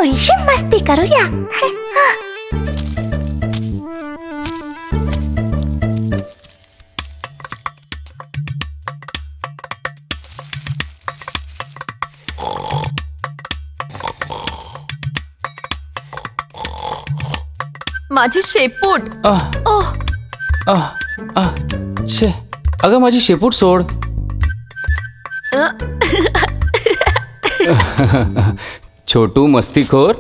थोडीशी मस्ती करूया. माझी शेपूट. ओह, छे, अगं माझी शेपूट सोड. छोटू मस्तीखोर,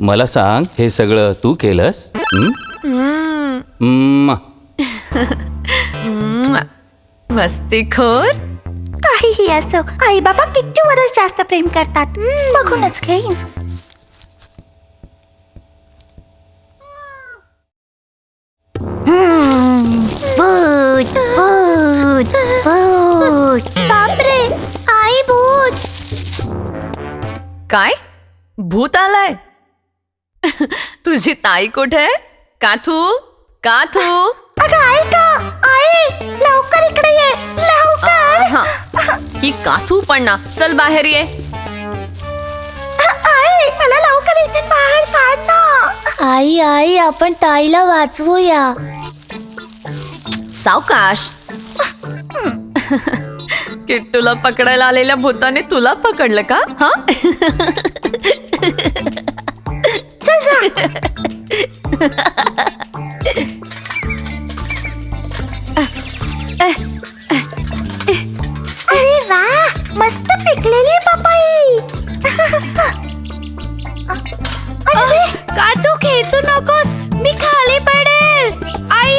मला सांग, हे सगळं तू केलंस? मस्तीखोर. काहीही असो, आई बाबा किट्टूवरच जास्त प्रेम करतात. बघूनच घेईन. भूत भूत भूत. बापरे, आई भूत. काय? भूत आलाय? तुझी ताई कुठे? काथू, काथू. अगं ऐका, आई लवकर इकडे ये, लवकर. ही काथू पण ना. चल बाहेर ये. आई मला लवकर इथून बाहेर काढ ना. आई आई आपण ताईला वाचवूया. सावकाश. किट्टूला पकडायला आलेल्या भूताने तुला पकडलं का? हा? चल जा. अरे वा, मस्त पिकलेली पपई. अरे का तू खेचू नकोस, मी खाली पडेल. आई.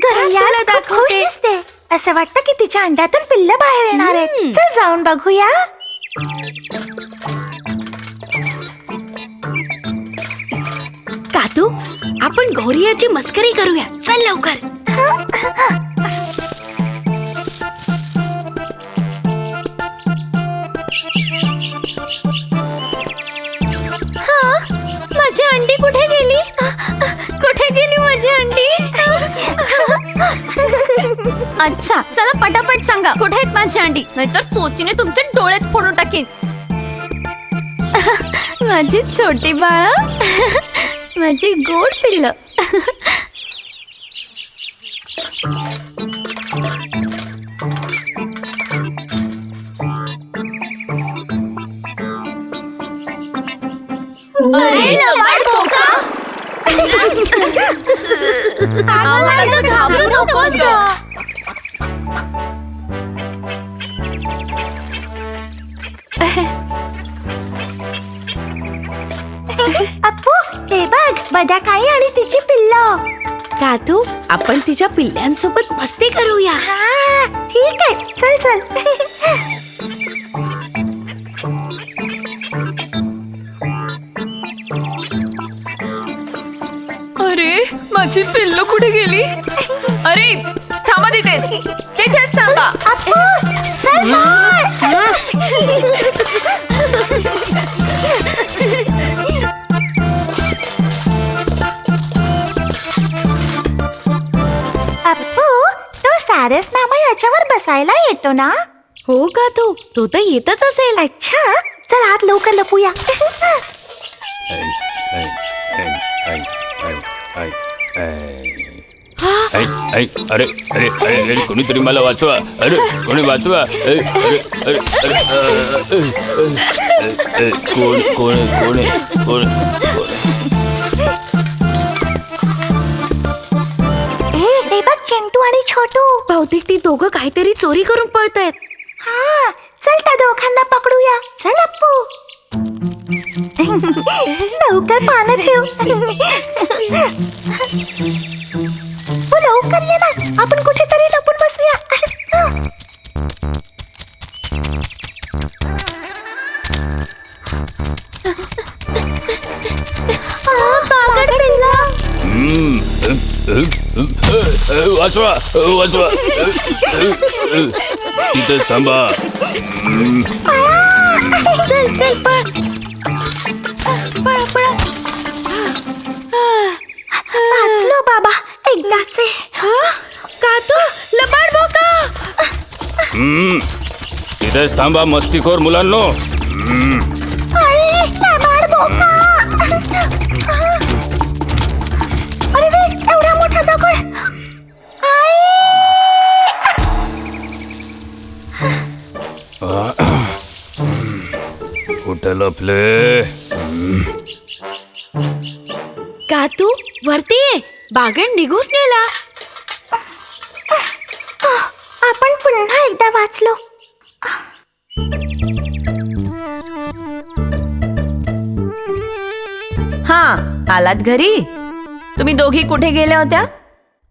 गौरी खुश दिसते. असं वाटतं की तिच्या अंड्यातून पिल्ल बाहेर येणार आहे. चल जाऊन बघूया. कातू, आपण गौरीयाची मस्करी करूया. चल लवकर. माझी अंडी कुठे गेली? कुठे गेली माझी अंडी? अच्छा, चला पटापट सांगा, कुठे आहेत माझी अंडी? नाहीतर चोचीने तुमचे डोळेच फोडून टाकीन. माझी छोटी बाळ, माझी गोड पिल्ल. अरे लबाड बोका, आम्हाला घाबरू नकोस ग. अप्पू, हे बघ, बदाकाई आणि तिची पिल्ल. कातू, आपण तिच्या पिल्ल्यांसोबत मस्ती करूया. हा, ठीक आहे. चल चल. अरे माझी पिल्ल कुठे गेली? अरे थांबा, तिथेच थांबा. अप्पू, चल बाळ. अप्पू, तो सारस मामा याच्यावर बसायला येतो ना? हो कातू, तो तर येतच असेल. अच्छा, चल आत लवकर लपूया. अरे अरे अरे, कोणीतरी मला वाचवा. अरे कोणी वाचवा. कोण कोण कोण कोण? हे बघ, चिंटू आणि छोटू. बहुतेक ती दोघं काहीतरी चोरी करून पळतायत. हा, चल त्या दोघांना पकडूया. चल अप्पू. लवकर पानं ठेव. तू लवकर ये ना, आपण कुठेतरी लपून बसूया. पागड पिल्ला. वाचवा वाचवा. तिथेच थांबा. चल चल पळ पळ पळ. वाचलो बाबा एकदाचे. का तू लबाड बोका. तिथेच थांबा मस्तीखोर मुलांनो. आई, लबाड बोका. अरे रे, एवढा मोठा दगड. आई. कुठे लपले? का तू वरती ये. बागड निघून गेला. आपण पुन्हा एकदा वाचलो. हा, आलात घरी? तुम्ही दोघी कुठे गेल्या होत्या?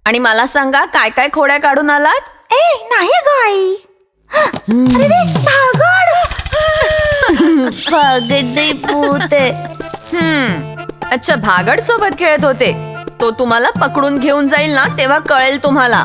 आणि मला सांगा, काय काय खोड्या काढून आलात? ए नाही ग आई. अरे रे, भागड. भागडे पोते. अच्छा, भागड सोबत खेळत होते. तो तुम्हाला पकडून घेऊन जाईल ना, तेव्हा कळेल तुम्हाला.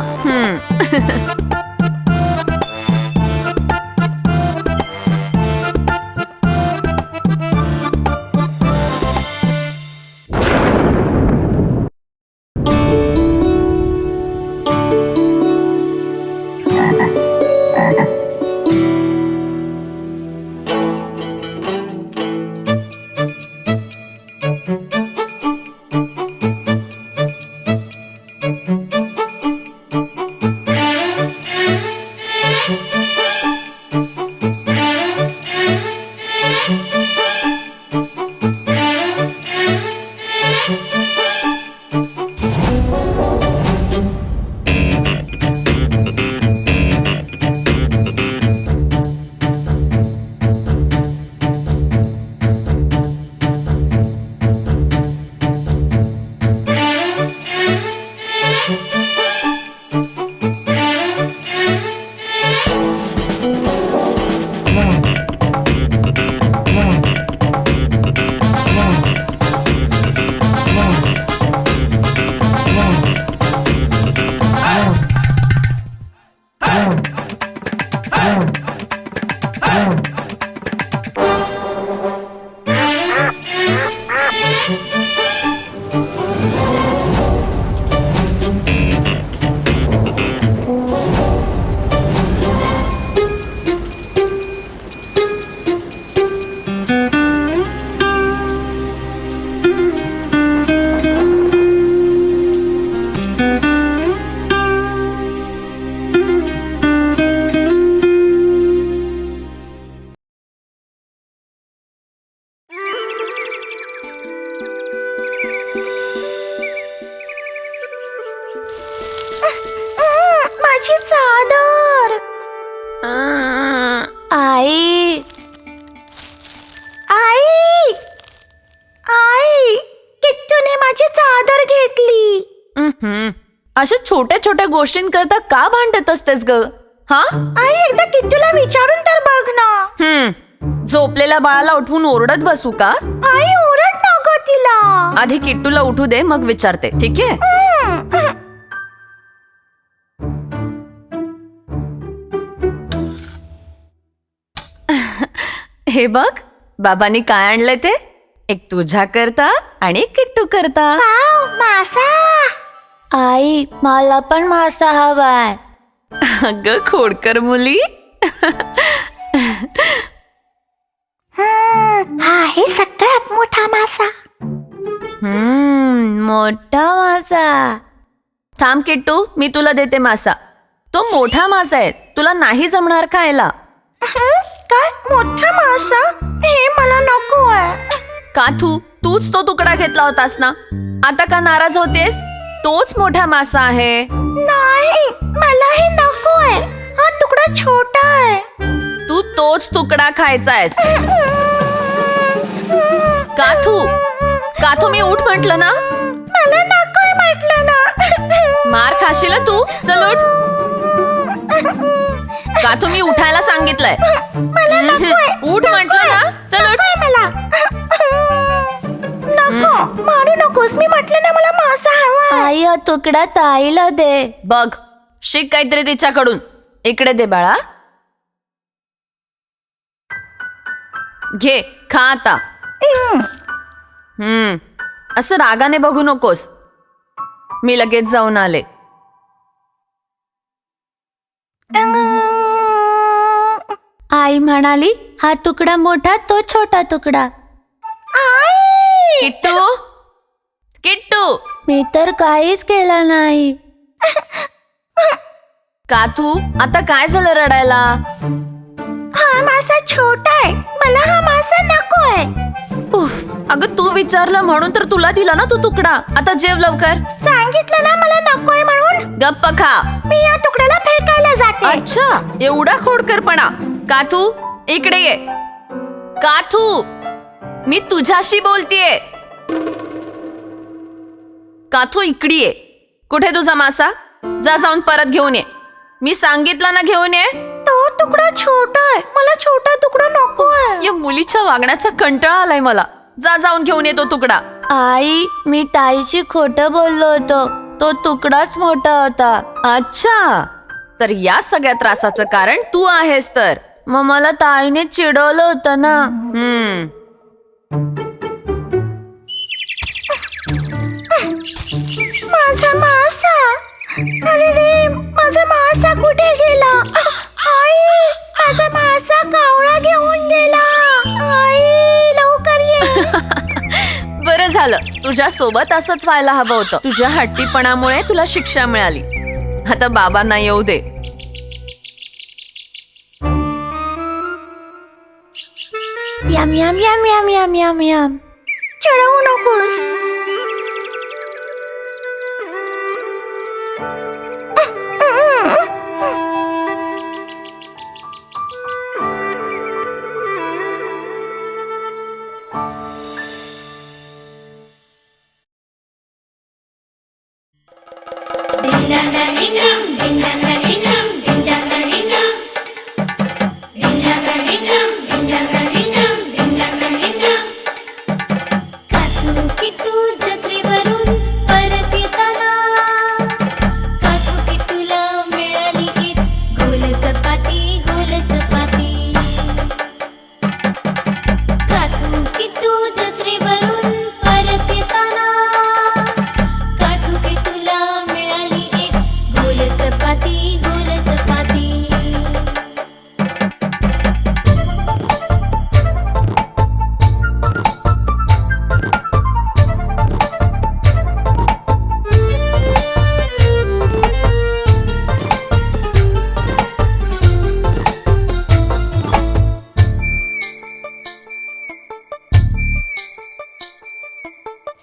माझी चादर. आई आई आई, किट्टूने माझी चादर घेतली. अशा छोट्या छोट्या गोष्टींकरता का भांडत असतेस ग? हा, आई, एकदा किट्टूला विचारून तर बघ ना. झोपलेल्या बाळाला उठवून ओरडत बसू का? आई, ओरड नको तिला. आधी किट्टूला उठू दे, मग विचारते. ठीक आहे? हे बघ, बाबांनी काय आणलंय ते. एक तुझ्या करता आणि एक किट्टू करता. वाव, मासा. आई, मला पण मासा हवाय. अगं खोडकर मुली. हा आहे सगळ्यात मोठा मासा. मोठा मासा. थांब किट्टू, मी तुला देते मासा. तो मोठा मासा आहे, तुला नाही जमणार खायला. काय मोठा मासा? हे मला नको आहे. का तूच तो तुकडा घेतला होतास ना, आता का नाराज होतेस? तोच मोठा मासा आहे. नाही, मला हे नको आहे. हा तुकडा छोटा आहे. तू तोच तुकडा खायचा आहेस. काथू मी उठ म्हटलं ना. मला नको म्हटलं ना. मार खाशील तू. चल उठ. काथू मी उठायला सांगितलंय. उठ म्हटलं ना. चल उठ. मला नको, मारू नकोस. मी म्हटलं ना मला मासा हवा. आई हा तुकडा ताईला दे. बघ, शिक काहीतरी तिच्याकडून. इकडे दे बाळा. घे, खा आता. असं रागाने बघू नकोस. मी लगेच जाऊन आले. आई म्हणाली हा तुकडा मोठा तो छोटा तुकडा. किट्टू, किट्टू, मी तर काहीच केलं नाही. का तू आता काय झालं रडायला? हा मासा छोटा आहे, मला हा मासा नको आहे. उफ, अगं तू विचारलं म्हणून तर तुला दिला ना तो तुकडा. आता जेव लवकर. सांगितलं ना मला नकोय म्हणून. गप्प खा. मी या तुकड्याला फेकायला जाते. अच्छा, एवढा खोडकरपणा. काथू, इकडे ये. काथू, मी तुझ्याशी बोलतीये. काथू, इकडे ये. कुठे तुझा मासा? जा जाऊन परत घेऊन ये. मी सांगितलं ना घेऊन ये. तो तुकडा छोटा आहे, मला छोटा तुकडा नको आहे. या मुलीच्या वागण्याचा कंटाळा आलाय मला. जा जाऊन घेऊन ये तो तुकडा. आई, मी ताईशी खोटं बोललो होतो, तो तुकडाच मोठा होता. अच्छा, तर या सगळ्या त्रासाचं कारण तू आहेस तर. मग मला ताईने चिडवलं होतं ना. माझा मासा. अरे रे, माझा मासा कुठे गेला? आई, माझा मासा कावळा घेऊन गेला. आई, लवकर ये. बरं झालं, तुझ्या सोबत असंच व्हायला हवं होतं. तुझ्या हट्टीपणामुळे तुला शिक्षा मिळाली. आता बाबांना येऊ दे. Yum yum yum yum yum yum yum. चिडवू नकोस.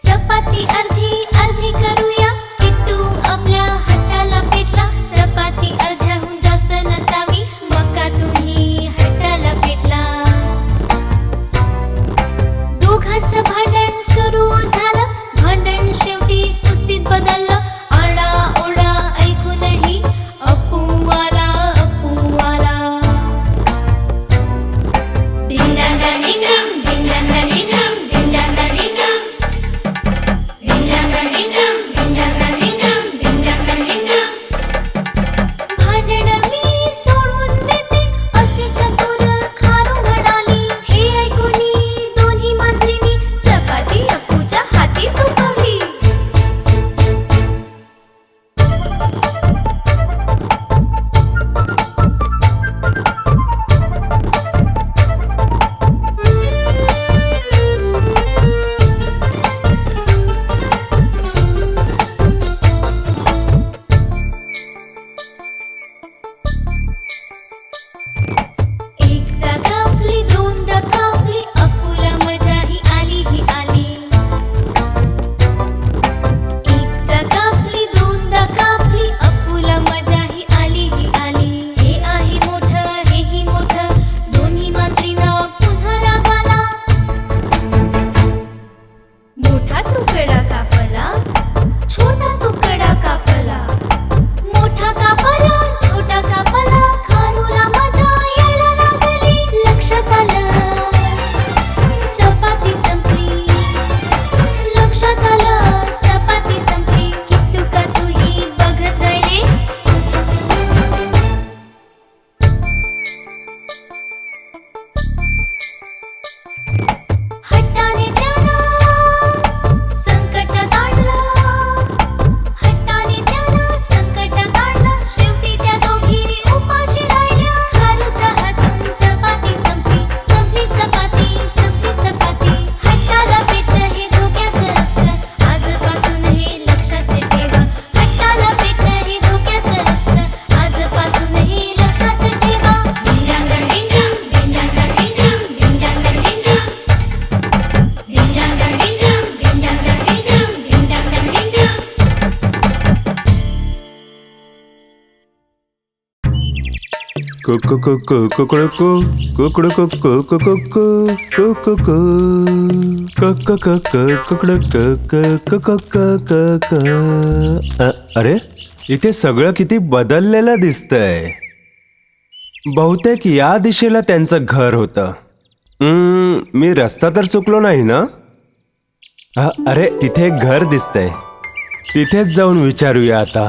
चपाती अर्धी अर्धी करूया, किट्टू आपल्या हट्टाला पेटला. चपाती अर्ध्याहून जास्त नसावी, मका तूही हट्टाला पेटला. दोघांचं भांडण सुरू झालं, भांडण शेवटी कुस्तीत बदललं. आरडा ओरडा ऐकूनही अप्पू आला, अप्पू आला. धिंगांगा धिंगाम, धिंगांगा धिंगाम, धिंगांगा धिंगाम. धिंगांगा धिंगाम, अरे इथे सगळं किती बदललेलं दिसतंय. बहुतेक या दिशेला त्यांचं घर होतं. मी रस्ता तर चुकलो नाही ना? अरे तिथे एक घर दिसतंय. तिथेच जाऊन विचारूया आता.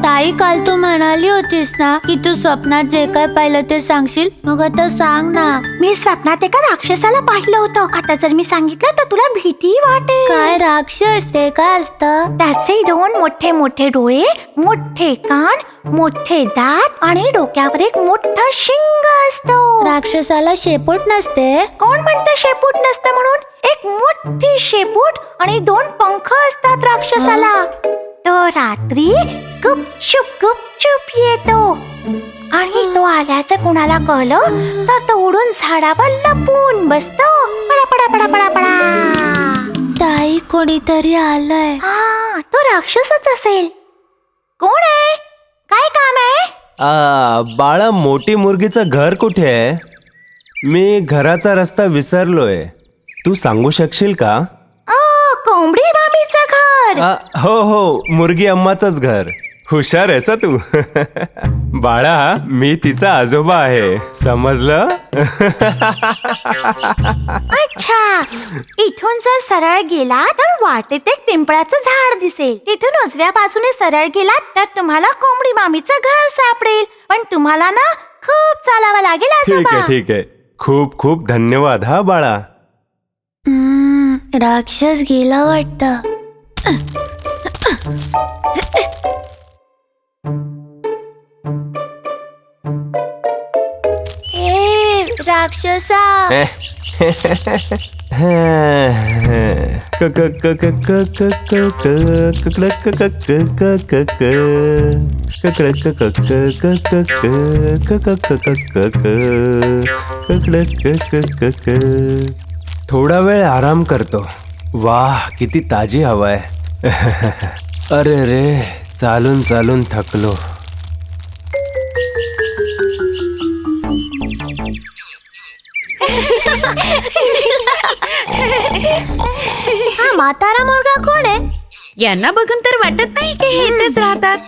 ताई, काल तू म्हणाली होतीस ना की तू स्वप्नात जे काय पाहिलं ते सांगशील. मग आता सांग ना. मी स्वप्नात एका राक्षसाला पाहिलं होतं. आता जर मी सांगितलं तर तुला भीती वाटेल. काय राक्षस ते काय असतं? त्याचे 2 मोठे मोठे डोळे, मोठे कान, मोठे दात आणि डोक्यावर एक मोठा शिंग असतो. राक्षसाला शेपूट नसते. कोण म्हणतं शेपूट नसतं म्हणून? एक मोठी शेपूट आणि 2 पंख असतात राक्षसाला. तो रात्री गुपचूप येतो आणि तो आल्याचं कुणाला कळलं तर तो उडून झाडावर लपून बसतो. पडा पडा पडा पडा पडा. ताई, कोणीतरी आलंय. हा, तो राक्षसच असेल. कोण आहे? काय काम आहे? बाळा, मोठी मुर्गीचं घर कुठे आहे? मी घराचा रस्ता विसरलोय. तू सांगू शकशील का? कोंबडी मामीचं घर. हो, मुर्गी अम्माचंच घर. हुशार आहेस तू. बाळा, मी तिचा आजोबा आहे, समजलं? अच्छा, इथून जर सरळ गेला तर वाटेत एक पिंपळाचं झाड दिसेल. तिथून उजव्या बाजूने सरळ गेलात तर तुम्हाला कोंबडी मामीचं घर सापडेल. पण तुम्हाला ना खूप चालावं लागेल आजोबा. ठीक आहे. खूप खूप धन्यवाद हा बाळा. राक्षस गेला वाटतं. राक्षसा, थोडा वेळ आराम करतो. वाह, किती ताजी हवा आहे. अरे रे, चालून चालून थकलो. हा म्हातारा मुलगा कोण आहे? यांना बघून तर वाटत नाही की हे इथेच राहतात.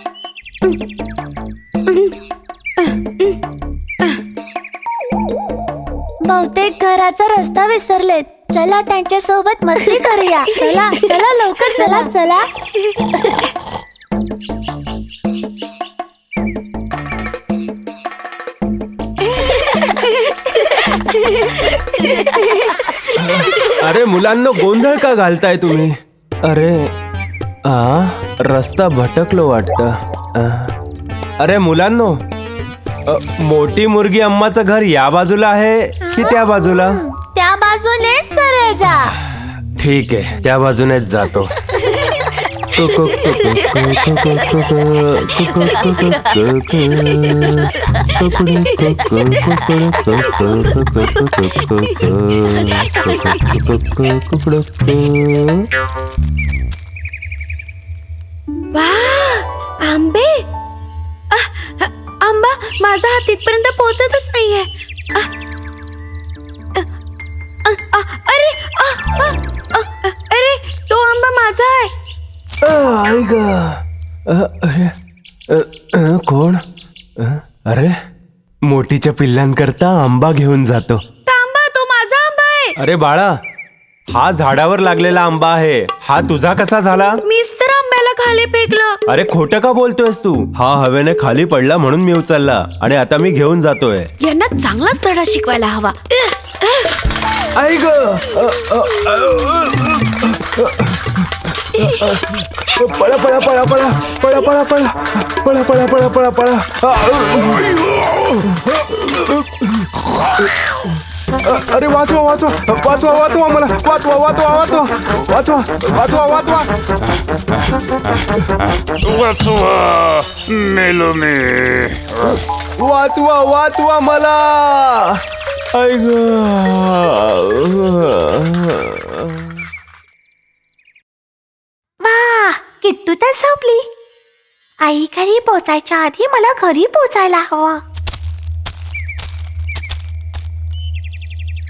बहुतेक घराचा रस्ता विसरलेत. चला त्यांच्या सोबत मस्ती करूया. चला चला लवकर चला चला. अरे मुलांनो, गोंधळ का घालताय तुम्ही? अरे रस्ता भटकलो वाटतं. अरे मुलांनो, मोठी मुर्गी अम्माचं घर या बाजूला आहे की त्या बाजूला? त्या बाजूने सरळ जा. ठीक आहे, त्या बाजूनेच जातो. आंबे. आंबा, माझा हात तिथपर्यंत पोहोचतच नाहीये. अरे तो आंबा माझा आहे. आई ग. अरे कोण? अरे, मोठीच्या पिल्लांकरता आंबा घेऊन जातो. आंबा, तो माझा आंबा आहे. अरे बाळा, हा झाडावर लागलेला आंबा आहे. हा तुझा कसा झाला? मीच तर आंब्याला खाली फेकलं. अरे खोटं का बोलतोयस तू? हा हवेने खाली पडला म्हणून मी उचलला आणि आता मी घेऊन जातोय. यांना चांगलाच धडा शिकवायला हवा. आई ग. पळा पळा पळा पळा पळा पळा पळा पळा पळा पळा पळा पळा. अरे वाचवा वाचवा वाचवा वाचवा मला. वाचवा वाचवा वाचवा वाचवा वाचवा वाचवा वाचवा, मेलो मी. वाचवा वाचवा मला. आई ग. वा, किट्टू तर झोपली. आई घरी पोचायच्या आधी मला घरी पोचायला हवं.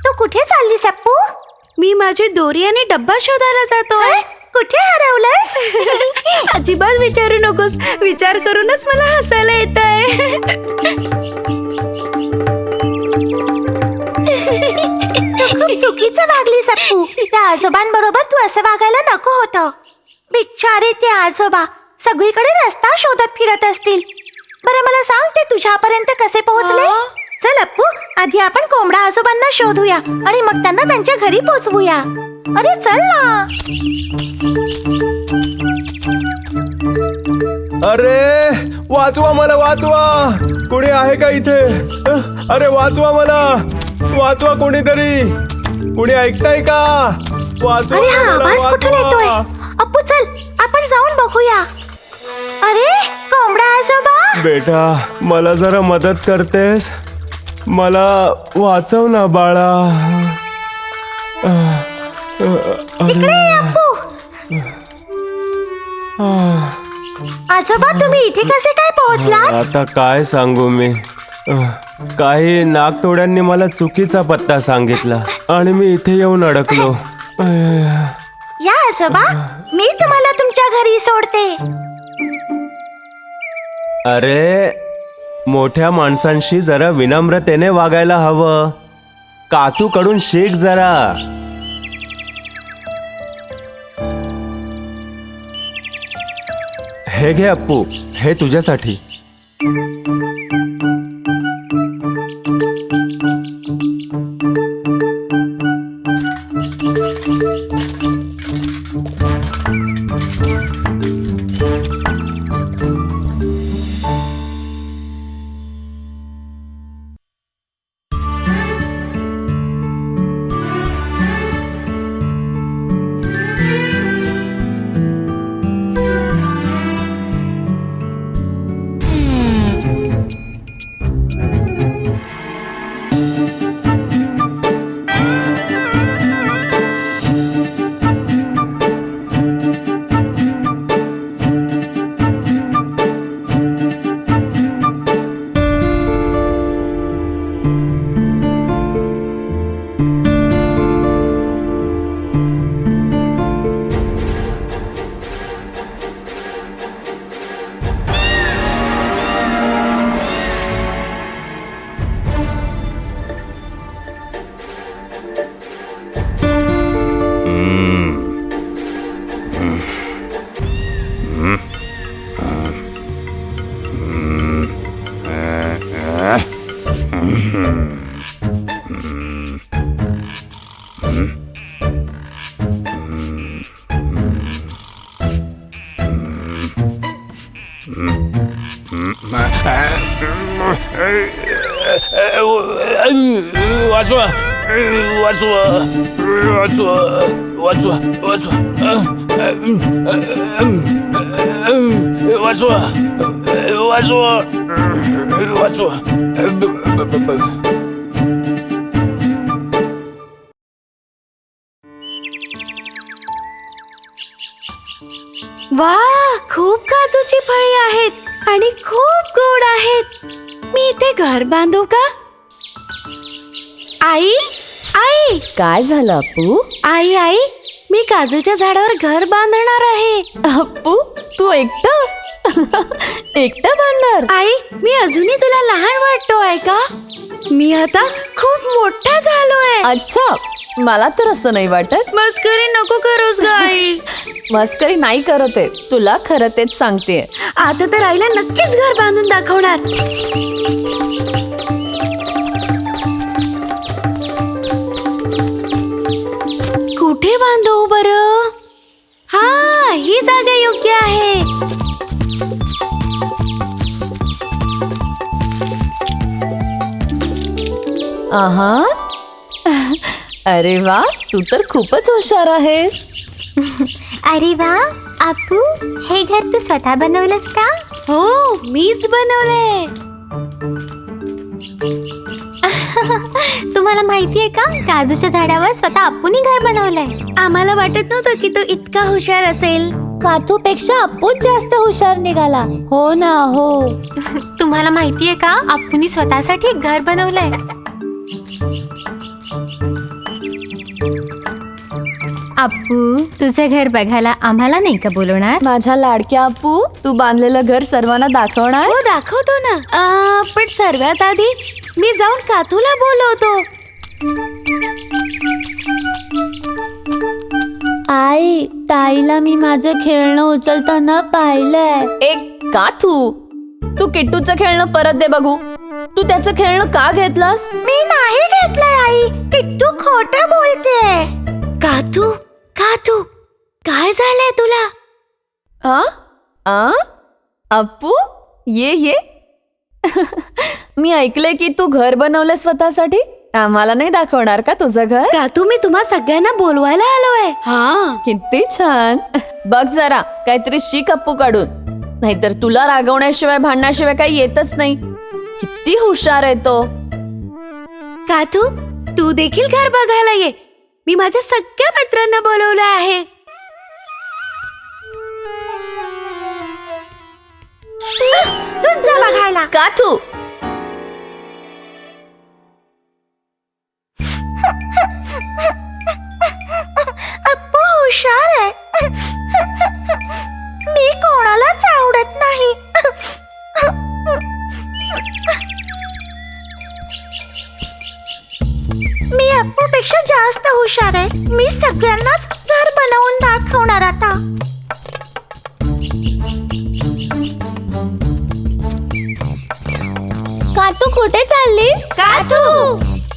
तू कुठे चालली सप्पू? मी माझी दोरी आणि डब्बा शोधायला जातोय. कुठे हरवलंस? अजिबात विचारू नकोस. विचार करूनच मला हसायला येतंय. तू खूप चुकीचं वागली सप्पू. त्या आजोबांबरोबर तू असं वागायला नको होतं. बिचारे ते आजोबा सगळीकडे रस्ता शोधत फिरत असतील. बरं मला सांग, ते तुझ्यापर्यंत कसे पोहोचले? चल अप्पू, आधी आपण कोंबडा आजोबांना शोधूया आणि मग त्यांना त्यांच्या घरी पोचवूया. अरे चल ना. अरे वाचवा मला, वाचवा. कुणी आहे का इथे? अरे वाचवा मला, वाचवा कोणीतरी. कुणी ऐकताय का? वाचवा अरे हा मला, आवाज कुठून येतोय? वाचवा. अप्पू चल, आपण जाऊन बघूया. अरे कोंबडा आजोबा, बेटा, मला जरा मदत करतेस? मला वाचव ना बाळा. इकडे ये अप्पू. आजोबा तुम्ही इथे कसे काय पोहोचलात? आता काय सांगू मी. काही नागतोड्यांनी मला चुकीचा पत्ता सांगितला आणि मी इथे येऊन अडकलो. या आजोबा, मी तुम्हाला तुमच्या घरी सोडते. अरे मोठ्या माणसांशी जरा विनम्रतेने वागायला हवं. कातूकडून शिक जरा. हे घे अप्पू, हे तुझ्यासाठी. वाचवा, वाचवा, वाचवा, वाचवा, वाचवा, वाचवा, वाचवा, वाचवा. वा, खूप काजूची फळे आहेत आणि खूप गोड आहेत. मी इथे घर बांधू का? आई, आई, काय झालं अप्पू? आई, आई, मी काजूच्या झाडावर घर बांधणार आहे. अप्पू, तू एकटं एकटं बांधणार? आई, मी अजूनही तुला लहान वाटतोय का? मी आता खूप मोठा झालोय. अच्छा, मला तर असं नाही वाटत. मस्करी नको करूस ग आई. मस्करी नाही करत आहे, तुला खरं तेच सांगतेय. आता तर आईला नक्कीच घर बांधून दाखवणार. कुठे बांधू बरं? हा, ही जागा योग्य आहे. आहा, अरे वा, तू तर खूपच हुशार आहेस. अरे वा, अप्पू, हे घर तू स्वतः बनवलंस का? हो, मीच बनवलंय. तुम्हाला माहितीये का, काजूच्या झाडावर स्वतः अप्पूनी घर बनवलंय. आम्हाला वाटत नव्हतं की तो इतका हुशार असेल. कातूपेक्षा अप्पूच जास्त हुशार निघाला. हो ना हो. तुम्हाला माहितीये का अप्पूनी स्वतःसाठी एक घर बनवलंय. अप्पू तुझे घर बघायला आम्हाला नाही का बोलवणार? माझ्या लाडक्या अप्पू, तू बांधलेलं घर सर्वांना दाखवणार? हो दाखवतो ना. पण सर्वात आधी मी जाऊन कातूला बोलवतो. आई, ताईला मी माझं खेळणं उचलताना पाहिलंय. एक काथू, तू किट्टूचं खेळणं परत दे बघू. तू त्याचं खेळणं का घेतलंस? मी नाही घेतलंय आई. किट्टू खोटं बोलते. कातू कातू काय झालंय तुला? आ? आ? अप्पू, ये. मी ऐकलंय की तू घर बनवलं स्वतःसाठी. आम्हाला नाही दाखवणार का तुझं घर? कातू मी तुम्हा सगळ्यांना बोलवायला आलोय. हा किती छान. बघ जरा काहीतरी शिक अप्पू काढून, नाहीतर तुला रागवण्याशिवाय भांडण्याशिवाय काही येतच नाही. किती हुशार आहे तो. कातू तू देखील घर बघायला ये. मी माझ्या सगळ्या मित्रांना बोलवलं आहे. तूच जा बघायला. काथू, अप्पू हुशार आहे. मी कोणालाच आवडत नाही. मी अप्पूपेक्षा जास्त हुशार आहे. मी सगळ्यांनाच घर बनवून दाखवणार आता. कातू कुठे चाललीस? कातू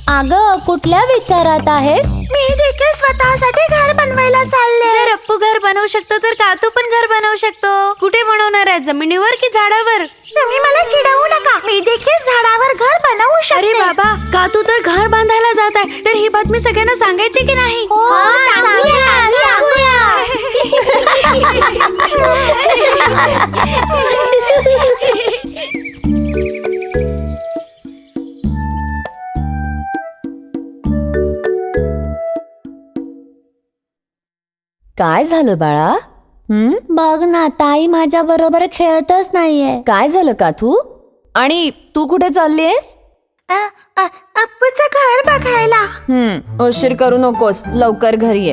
अगं कुठल्या विचारात आहेस? मी देखील स्वतःसाठी घर बनवायला चालले. जर अप्पू घर बनवू शकतो तर कातू पण घर बनवू शकतो. कुठे बनवणार आहे? जमिनीवर की झाडावर? तुम्ही मला चिडवू नका. मी देखील झाडावर घर बनवू शकते. अरे बाबा, कातू तर घर बांधायला जात आहे. तर ही बातमी सगळ्यांना सांगायची की नाही? काय झालं बाळा? बघ ना, ताई माझ्या बरोबर खेळतच नाहीये. काय झालं काथू? आणि तू कुठे चाललीयस? अप्पूचं घर बघायला. उशीर करू नकोस, लवकर घरी ये.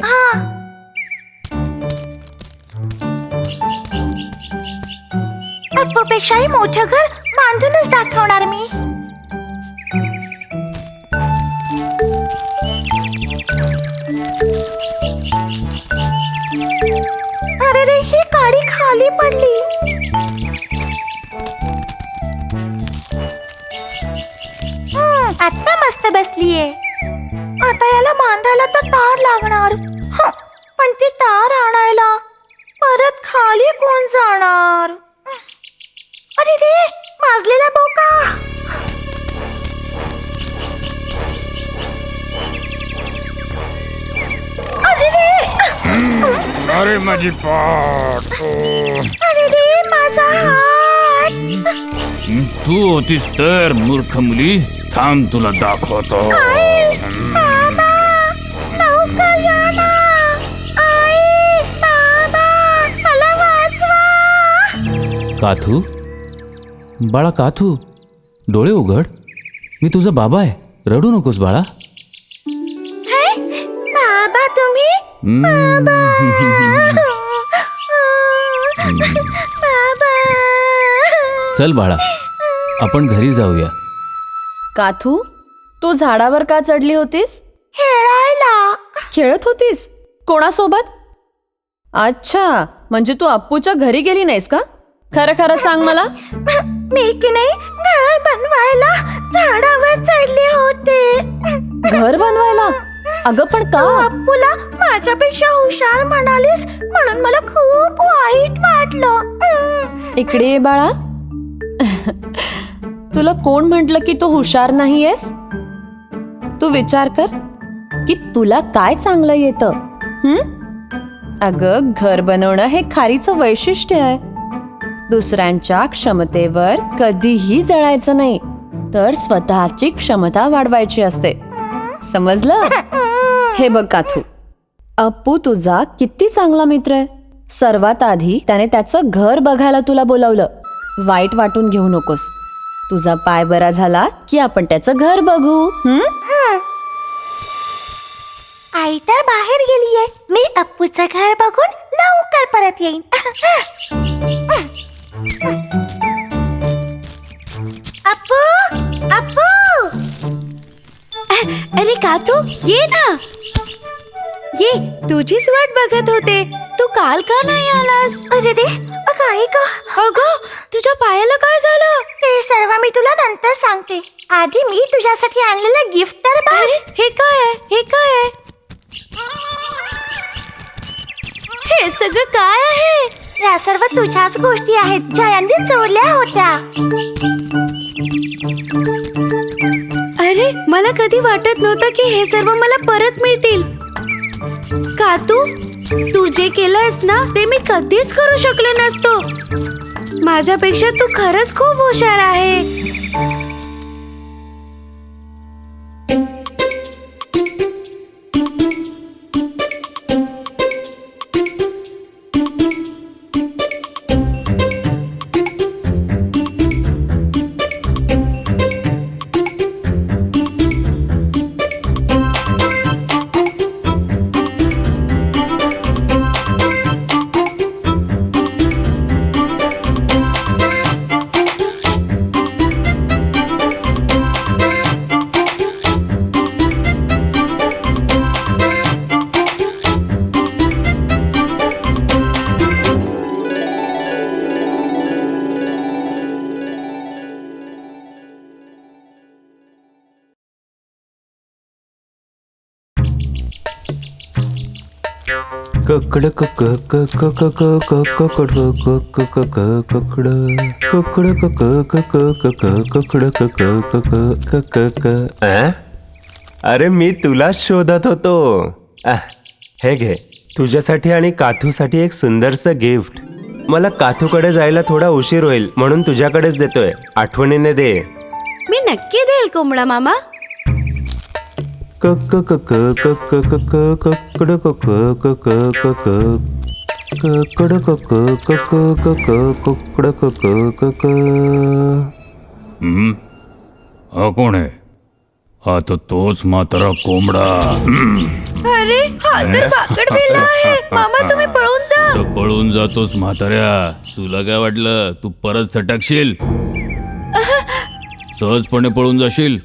अप्पूपेक्षाही मोठं घर बांधूनच दाखवणार मी. अरे रे, ही गाडी खाली पडली. आता मस्त बसलीये. आता याला बांधायला तर तार लागणार. पण ती तार आणायला परत खाली कोण जाणार? अरे रे, माजलेला बोका. अरे रे, अरे माझी पाठ. अरे रे, माझा हात. तू होतीस तर मूर्ख मुली. थांब तुला दाखवतो. बाबा, लवकर या ना. आई, बाबा, मला वाचवा. काथू, बाळा काथू, डोळे उघड. मी तुझा बाबा आहे. रडू नकोस बाळा. बाबा तुम्ही? बाबा. चल बाळा, आपण घरी जाऊया. काथू, तू झाडावर का चढली होतीस? खेळायला. खेळत होतीस? कोणासोबत? अच्छा, म्हणजे तू अप्पूच्या घरी गेली नाहीस का? खरं खरं सांग मला. मी की नाही घर बनवायला झाडावर चढले होते. घर बनवायला? अगं पण का? अप्पूला माझ्यापेक्षा हुशार म्हणालीस म्हणून मला खूप वाईट वाटलं. इकडे ये बाळा. तुला कोण म्हटलं की तू हुशार नाहीयेस? तू विचार कर की तुला काय चांगलं येतं. अगं, घर बनवणं हे खारीचं वैशिष्ट्य आहे. दुसऱ्यांच्या क्षमतेवर कधीही जळायचं नाही, तर स्वतःची क्षमता वाढवायची असते. समजलं? हे बघ काथू, अप्पू तुझा किती चांगला मित्र आहे. सर्वात आधी त्याने त्याचं घर बघायला तुला बोलावलं. वाईट वाटून घेऊ नकोस. तुझा पाय बरा झाला की आपण त्याचं घर बघू. आई तर बाहेर गेलीये. मी अप्पूचं घर बघून लवकर परत येईन. अप्पू, अप्पू. अरे कातू, ये ना. ये, तुझीच वाट बघत होते. तू काल का नाही आलास? अरे रे, काय का? अगं, तुझ्या पायाला काय झालं? ते सर्व मी तुला नंतर सांगते. आधी मी तुझ्यासाठी आणलेलं गिफ्ट तर बघ. हे काय आहे? हे काय आहे? हे सगळं काय आहे? या सर्व तुझ्याच गोष्टी आहेत ज्या यांनी चोरल्या होत्या. अरे, मला कधी वाटत नव्हतं की हे सर्व मला परत मिळतील. कातू, तू जे केलंस ना ते मी कधीच करू शकले नसतो. माझ्यापेक्षा तू खरंच खूप हुशार आहे. ककड कक क क क क क ककड क क क क ककड ककड क क क क क ककड क क क क क क. अरे मी तुलाच शोधत होतो. हे घे, तुझ्यासाठी आणि काथूसाठी एक सुंदरसं गिफ्ट. मला काथूकडे जायला थोडा उशीर होईल म्हणून तुझ्याकडेच देतोय. आठवणीने दे. मी नक्की देईल कोंबडा मामा. क क क क क क क क ककड क क क क क क ककड क क क क क क ककड क क क क. हा कोण आहे? हा तर तोच म्हातारा कोंबडा. अरे, हा तर बाकड बिल्ला आहे. मामा, तुम्ही पळून जा. तर पळून जातोस म्हाताऱ्या. तुला काय वाटलं तू परत सटकशील? सहजपणे पळून जाशील.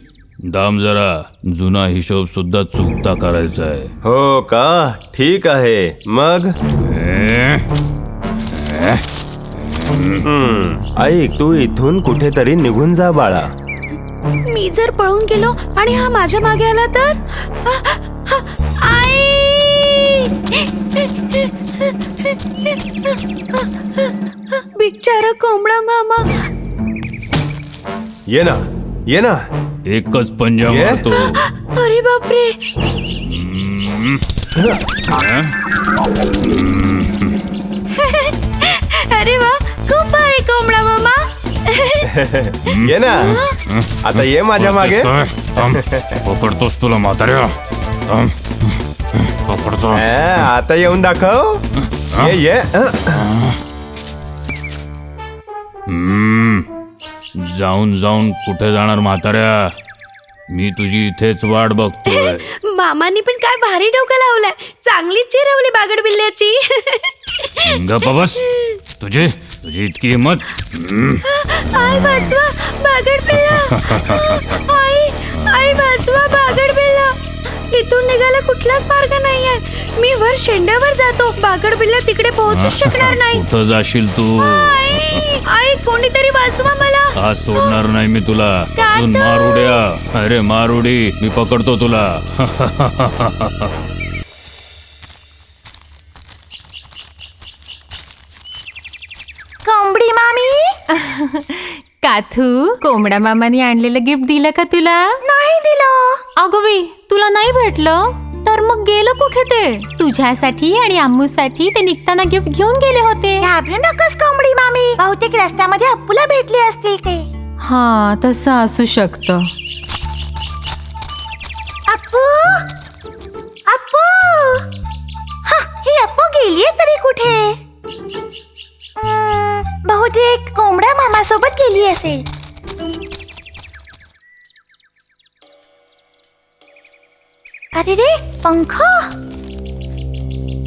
दाम जरा, जुना हिशोब सुद्धा चुकता करायचा आहे. हो का? ठीक आहे मग. ऐक, तू इथून कुठेतरी निघून जा बाळा. मी जर पळून गेलो आणि हा माझ्या मागे आला तर? आई! बिचारा कोंबडा मामा. ये ना, ये ना. एकच पंजा ये? मारतो. अरे बापरे. अरे वा, खूप भारी कोंबडा मामा. ये ना. आता ये माझ्या मागे. पकडतोस तुला म्हाताऱ्या. पकडतो. आता येऊन दाखव. ये ये. जाऊन जाऊन कुठे जाणार म्हाताऱ्या? मी तुझी इथेच वाट बघतोय. मामानी पण काय भारी डोकं लावलाय. चांगलीच चिरवली बागड बिल्ल्याची. गप्पा बस. तुझी इतकी हिंमत? आई वाचवा बागड बिल्ला. आई वाचवा बागड बिल्ला. इथून निघायला कुठलाच मार्ग नाहीये. मी वर शेंड्यावर जातो. बागड बिल्ला तिकडे पोहोचू शकणार नाही. कुठं जाशील तू? आई, कोणीतरी वाचवा मला. आज सोडणार नाही मी तुला. अजून कातू! मार उड्या. अरे मार उडी, मी पकडतो तुला. कोंबडी मामी. काथू, कोंबडा मामाने आणलेलं गिफ्ट दिलं का तुला? नाही दिलं. अगं बाई, तुला नाही भेटलं तर मग गेलं कुठे ते? तुझ्यासाठी आणि अम्मूसाठी ते निघताना गिफ्ट घेऊन गेले होते. घाबरू नकोस कोंबडी मामी. बहुतेक रस्त्यामध्ये अप्पूला भेटले असतील ते. हा, तसं असू शकतं. अप्पू, अप्पू. ही अप्पू गेलीये तरी कुठे? असेल. अरे रे, पंख.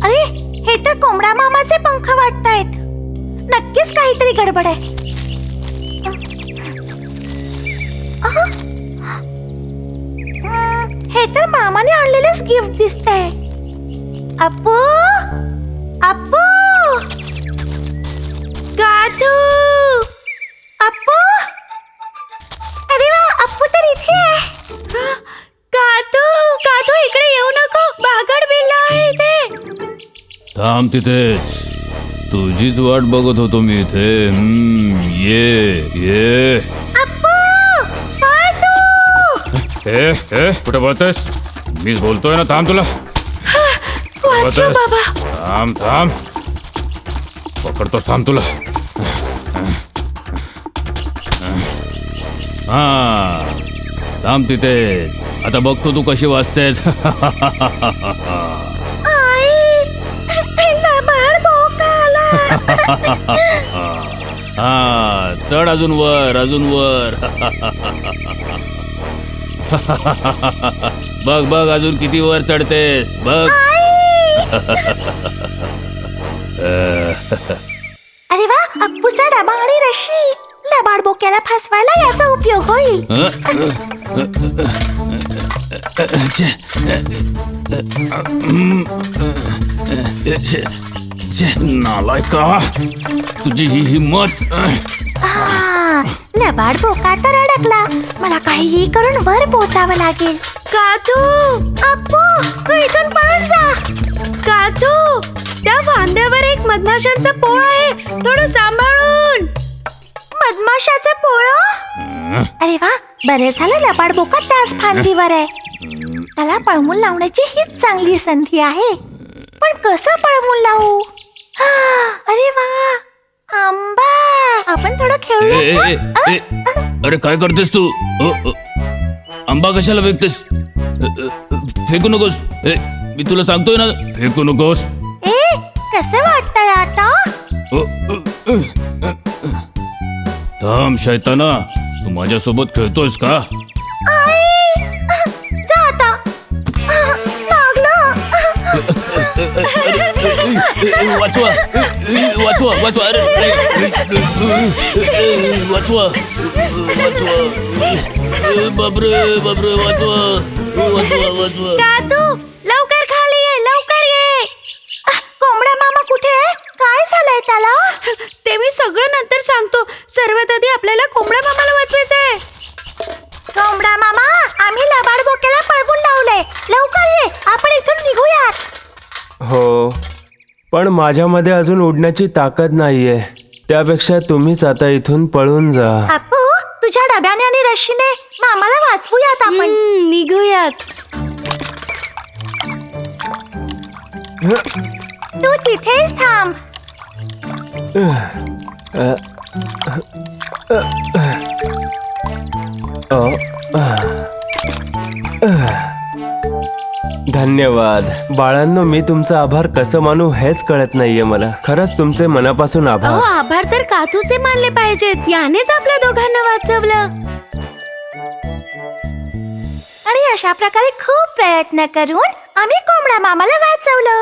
अरे, हे तर कोंबडा मामाचे पंख वाटतायत. नक्कीच काहीतरी गडबड आहे. अह. हे तर मामाने आणलेलेच गिफ्ट दिसतंय. अप्पू, अप्पू, गाधू, अप्पू. अरे वा, अप्पू तर इथे आहे. गाधू, गाधू इकडे येऊ नको. बागड बिल्ला आहे इथे. थांब तिथेच, तुझीच वाट बघत होतो मी इथे. ये ये. अप्पू, पळ तू. ए कुठे बोलतेस? मीच बोलतोय ना. थांब तुला. वाचवा बाबा. थांब थांब, पकडतोस. थांब तुला. हा, थांब तिथेच. आता बघतो तू कशी वाचतेस. आई, लबाड भोका आला. हा, चढ अजून वर, अजून वर. बघ बघ, अजून किती वर चढतेस बघ. अरे वा, अप्पूचा डबा आणि रशी. लबाड बोक्याला फसवायला याचा उपयोग होईल. नालायका, तुझी ही हिम्मत. लबाड बोका तर अडकला. मला काहीही करून वर पोचावं लागेल. गाधू, अप्पू, तू इथून पळून जा. गाधू, त्या फांद्यावर एक मधमाशांचं पोळ आहे. थोडं सांभाळून. मधमाशाचं पोळ? अरे वा, बरे झालं लबाड बोका त्याच फांदीवर आहे. त्याला पळवून लावण्याची हीच चांगली संधी आहे. पण कसं पळवून लावू? अरे वा, आंबा. आपण थोडं खेळूया. अरे काय करतेस तू? आंबा कशाला फेकतेस? फेकू नकोस. मी तुला सांगतोय ना, फेकू नकोस. कसं वाटतंय आता? थांब शैताना, तू माझ्यासोबत खेळतोयस का? जा आता. लागलं. वाचवा वाचवा वाचवा. अरे वाचवा वाचवा. बापरे बापरे, वाचवा वाचवा वाचवा. गाधू, लवकर खाली ये, लवकर ये. कोंबडा मामा कुठे आहे? काय झालंय त्याला? ते मी सगळं नंतर सांगतो. सर्वात आधी आपल्याला कोंबडा मामाला वाचवायचंय. कोंबडा मामा, आम्ही लबाड बोक्याला पळवून लावलंय. लवकर ये, आपण इथून निघूयात. हो, पण माझ्यामध्ये अजून उडण्याची ताकद नाहीये. त्यापेक्षा तुम्हीच आता इथून पळून जा. अप्पू, तुझ्या डब्याने आणि रशीने मामाला वाचवूयात आपण. निघूयात. तू तिथेच थांब. धन्यवाद बाळांनो. मी तुमचा आभार कसं मानू हेच कळत नाहीये मला. खरंच तुमचे मनापासून आभार. आभार तर काथूचे मानले पाहिजेत. यानेच आपल्या दोघांना वाचवलं. आणि अशा प्रकारे खूप प्रयत्न करून आम्ही कोंबडा मामाला वाचवलं.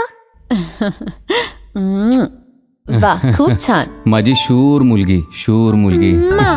वा, खूप छान. माझी शूर मुलगी, शूर मुलगी. म्वा.